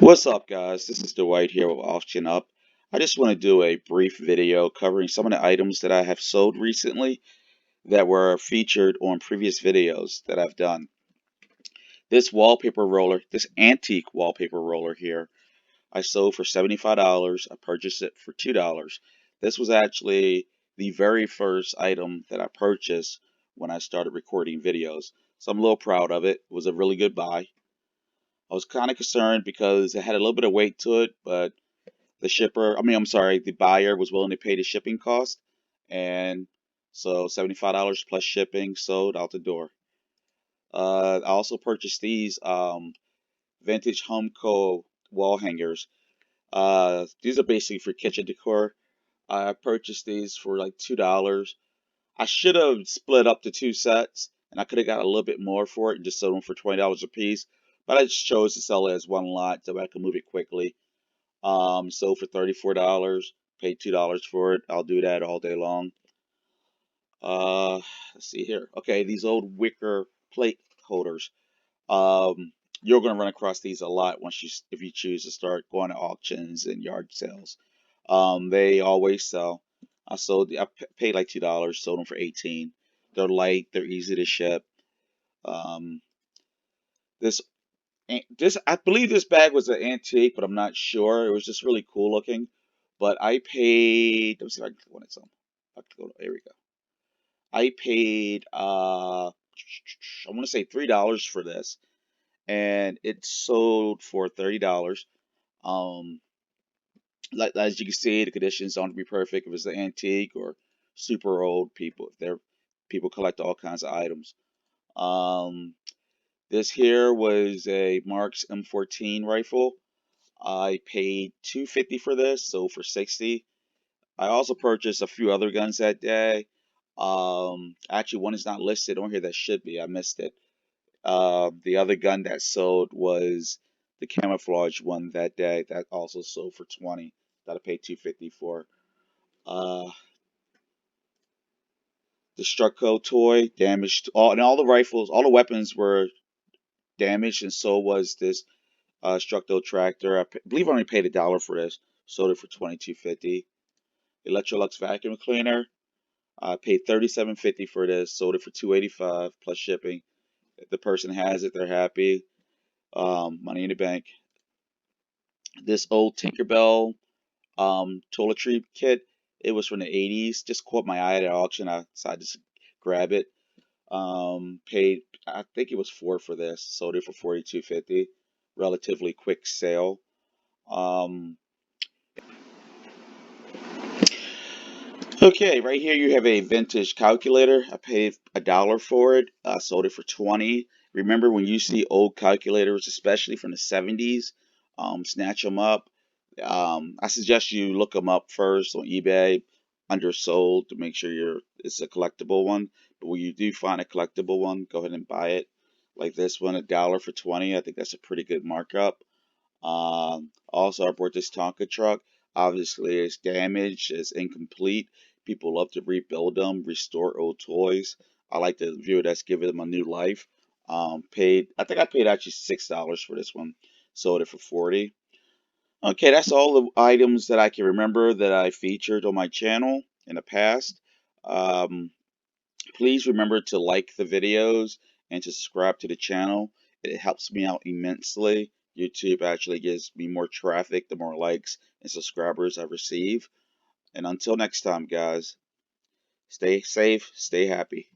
What's up, guys? This is Dwight here with auctionup. I just want to do a brief video covering some of the items that I have sold recently that were featured on previous videos that I've done. This wallpaper roller, this antique wallpaper roller here, I sold for $75. I purchased it for $2. This was actually the very first item that I purchased when I started recording videos. So I'm a little proud of it. It was a really good buy. I was kind of concerned because it had a little bit of weight to it, but the buyer was willing to pay the shipping cost. And so $75 plus shipping sold out the door. I also purchased these vintage Homco wall hangers. These are basically for kitchen decor. I purchased these for like $2. I should have split up the two sets, and I could have got a little bit more for it and just sold them for $20 a piece. But I just chose to sell it as one lot so I could move it quickly. Sold for $34, paid $2 for it. I'll do that all day long. Uh, let's see here. Okay, these old wicker plate holders. Um, you're going to run across these a lot if you choose to start going to auctions and yard sales. They always sell. I paid like $2, sold them for 18. They're light, they're easy to ship. Um, this I believe this bag was an antique, but I'm not sure. It was just really cool looking. But I paid. Let me see if I can click on it some. There we go. I paid. I want to say $3 for this, and it sold for $30. Um, like as you can see, the conditions don't be perfect if it's an antique or super old. People collect all kinds of items. Um, this here was a Marx M14 rifle. I paid $250 for this, so for 60. I also purchased a few other guns that day. Actually, one is not listed on here that should be. I missed it. The other gun that sold was the camouflage one that day. That also sold for 20. That I paid $250 for. Uh, the Structo toy damaged. All the rifles, all the weapons were damaged, and so was this Structo tractor. Believe I only paid $1 for this. Sold it for $22.50. Electrolux vacuum cleaner. I paid $37.50 for this. Sold it for $285 plus shipping. If the person has it, they're happy. Money in the bank. This old Tinkerbell toiletry kit. It was from the 80s. Just caught my eye at an auction. I decided to grab it. Paid. I think it was four for this. Sold it for $42.50. Relatively quick sale. Um, Okay, right here you have a vintage calculator. I paid $1 for it. I sold it for 20. Remember when you see old calculators, especially from the 70s, snatch them up. I suggest you look them up first on eBay, undersold, to make sure it's a collectible one. But when you do find a collectible one, go ahead and buy it. Like this one, $1 for 20. I think that's a pretty good markup. Also, I bought this Tonka truck. Obviously, it's damaged, it's incomplete. People love to rebuild them, restore old toys. I like to view it as giving them a new life. I think I paid actually $6 for this one. Sold it for 40. Okay, that's all the items that I can remember that I featured on my channel in the past. Um, Please remember to like the videos and to subscribe to the channel. It helps me out immensely. YouTube actually gives me more traffic the more likes and subscribers I receive. And until next time, guys, stay safe, stay happy.